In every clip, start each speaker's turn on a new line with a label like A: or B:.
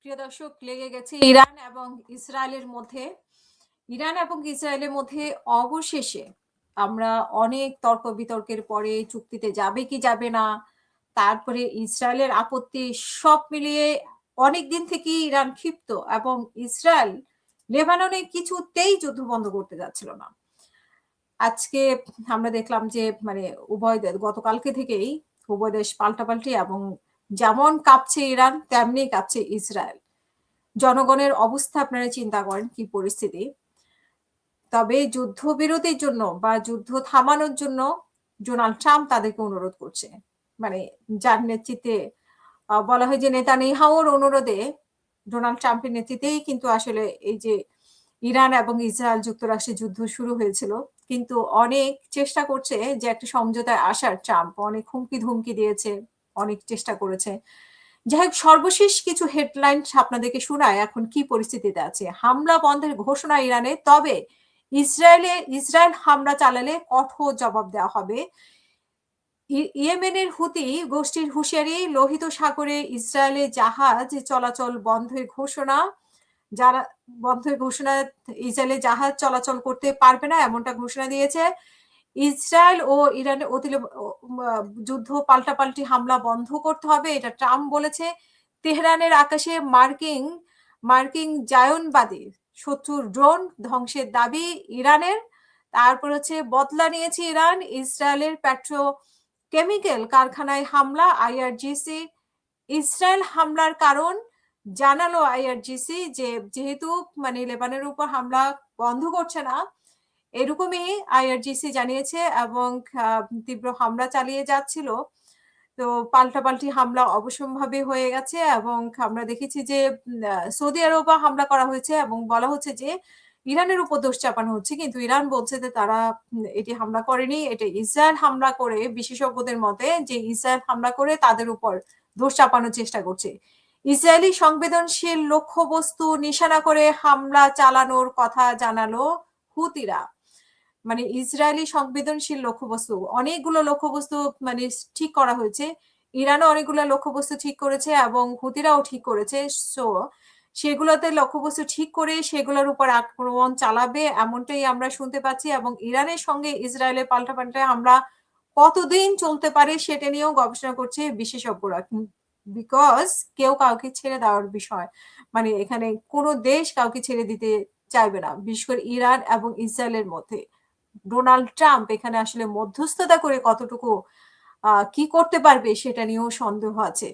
A: প্রিয় দর্শক, লেগে গেছে ইরান এবং ইসরায়েলের মধ্যে। ইরান এবং ইসরায়েলের মধ্যে অবশেষে আমরা অনেক তর্ক বিতর্কের পরে চুক্তিতে যাবে কি যাবে না, তারপরে ইসরায়েলের আপত্তি, সব মিলিয়ে অনেক দিন থেকেই ইরান ক্ষিপ্ত এবং ইসরায়েল লেবাননে কিছুতেই যুদ্ধ বন্ধ করতে যাচ্ছিল না। আজকে আমরা দেখলাম যে উভয় গতকালকে থেকেই উভয় দেশ পাল্টাপাল্টি এবং যেমন কাঁপছে ইরান তেমনি কাঁপছে ইসরায়েল। জনগণের অবস্থা আপনারা চিন্তা করেন কি পরিস্থিতি। তবে যুদ্ধবিরতির জন্য বা যুদ্ধ থামানোর জন্য ডোনাল্ড ট্রাম্প তাদেরকে অনুরোধ করছে। যার নেতৃত্বে বলা হয় যে নেতানিয়াহুর অনুরোধে ডোনাল্ড ট্রাম্পের নেতৃত্বেই কিন্তু আসলে এই যে ইরান এবং ইসরায়েল যুক্তরাষ্ট্রের যুদ্ধ শুরু হয়েছিল। কিন্তু অনেক চেষ্টা করছে যে একটা সমঝোতায় আসার। ট্রাম্প অনেক হুমকি ধুমকি দিয়েছে, অনেক চেষ্টা করেছে। যাই হোক, সর্বশেষ কিছু হেডলাইন আপনাদেরকে শোনায় এখন কি পরিস্থিতিতে আছে। হামলা বন্ধের ঘোষণা ইরানে, তবে ইসরায়েল হামলা চালালে কঠোর জবাব দেওয়া হবে। ইয়েমেনের হুতি গোষ্ঠীর হুঁশিয়ারি, লোহিত সাগরে ইসরায়েলের জাহাজ চলাচল বন্ধের ঘোষণা। যারা বন্ধের ঘোষণা, ইসরায়েলের জাহাজ চলাচল করতে পারবে না এমনটা ঘোষণা দিয়েছে। ইসরায়েল ও ইরানের যুদ্ধ পাল্টাপাল্টি হামলা বন্ধ করতে হবে, এটা ট্রাম্প বলেছে। তেহরানের আকাশে মার্কিং জায়নবাদী শত্রুর ড্রোন ধ্বংসের দাবি ইরানের। তারপর হচ্ছে বদলা নিয়েছে ইরান, ইসরায়েলের পেট্রোকেমিক্যাল কারখানায় হামলা। আইআরজিসি ইসরায়েল হামলার কারণ জানালো আইআরজিসি, যে যেহেতু লেবানের উপর হামলা বন্ধ করছে না, এরকমই আইআরজিসি জানিয়েছে এবং তীব্র হামলা চালিয়ে যাচ্ছিল। তো পাল্টাপাল্টি হামলা অবশ্যম্ভাবী হয়ে গেছে এবং আমরা দেখেছি যে সৌদি আরবে হামলা করা হয়েছে এবং বলা হচ্ছে যে ইরানের উপর দোষ চাপানো হচ্ছে, কিন্তু ইরান বলছে যে তারা এটি হামলা করেনি, এটা ইসরায়েল হামলা করে, বিশেষজ্ঞদের মতে যে ইসরায়েল হামলা করে তাদের উপর দোষ চাপানোর চেষ্টা করছে। ইসরায়েলি সংবেদনশীল লক্ষ্যবস্তু নিশানা করে হামলা চালানোর কথা জানালো হুতিরা। ইসরায়েলি সংবেদনশীল লক্ষ্যবস্তু, অনেকগুলো লক্ষ্যবস্তু ঠিক করা হয়েছে। ইরানও অনেকগুলো লক্ষ্যবস্তু ঠিক করেছে এবং হুতিরাও ঠিক করেছে। সো সেগুলোতে লক্ষ্যবস্তু ঠিক করে সেগুলোর উপর আক্রমণ চালাবে এমনটাই আমরা শুনতে পাচ্ছি। এবং ইরানের সঙ্গে ইসরায়েলের পাল্টাপাল্টা হামলা কতদিন চলতে পারে সেটা নিয়েও গবেষণা করছে বিশেষজ্ঞরা। বিকজ কেউ কাউকে ছেড়ে দেওয়ার বিষয়, এখানে কোনো দেশ কাউকে ছেড়ে দিতে চাইবে না, বিশেষ করে ইরান এবং ইসরায়েলের মধ্যে। ডোনাল্ড ট্রাম্প এখানে আসলে মধ্যস্থতা করে কতটুকু কি করতে পারবে সেটা নিয়েও সন্দেহ আছে।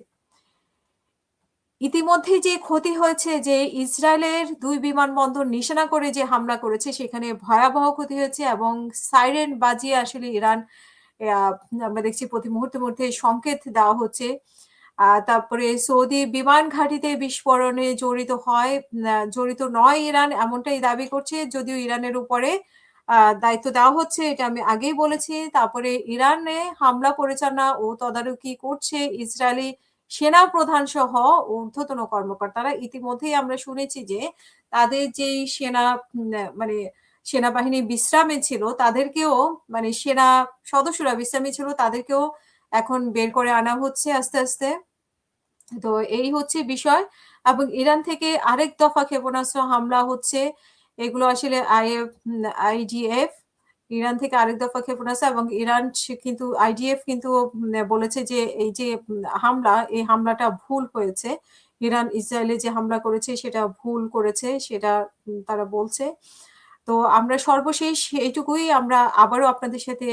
A: ইতিমধ্যে যে ক্ষতি হয়েছে, যে ইসরায়েলের 2 বিমানবন্দর নিশানা করে যে হামলা করেছে সেখানে ভয়াবহ ক্ষতি হয়েছে এবং সাইরেন বাজিয়ে আসলে ইরান, আমরা দেখছি প্রতি মুহূর্তে মধ্যে সংকেত দেওয়া হচ্ছে। তারপরে সৌদি বিমান ঘাঁটিতে বিস্ফোরণে জড়িত নয় ইরান, এমনটাই দাবি করছে, যদিও ইরানের উপরে দায়িত্ব দেওয়া হচ্ছে, এটা আমি আগেই বলেছি। তারপরে ইরানে হামলা পরিচালনা ও তদারকি করছে ইসরায়েলি সেনা প্রধান সহ ঊর্ধ্বতন কর্মকর্তারা। ইতিমধ্যেই আমরা শুনেছি যে তাদের যেই সেনাবাহিনী বিশ্রামে ছিল তাদেরকেও, সেনা সদস্যরা বিশ্রামে ছিল তাদেরকেও এখন বের করে আনা হচ্ছে আস্তে আস্তে। তো এই হচ্ছে বিষয়। এবং ইরান থেকে আরেক দফা ক্ষেপণাস্ত্র হামলা হচ্ছে, এগুলো আসলে আইডিএফ ইরান থেকে আরেক দফা ক্ষেপণাস্ত্র, এবং ইরান কিন্তু আইডিএফ কিন্তু বলেছে যে এই যে এই হামলাটা ভুল হয়েছে। ইরান ইসরায়েলে যে হামলা করেছে সেটা ভুল করেছে, সেটা তারা বলছে। তো আমরা সর্বশেষ এইটুকুই, আমরা আবারও আপনাদের সাথে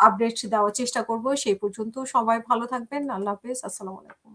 A: আপডেট দেওয়ার চেষ্টা করব। সেই পর্যন্ত সবাই ভালো থাকবেন। আল্লাহ হাফেজ। আসসালামু আলাইকুম।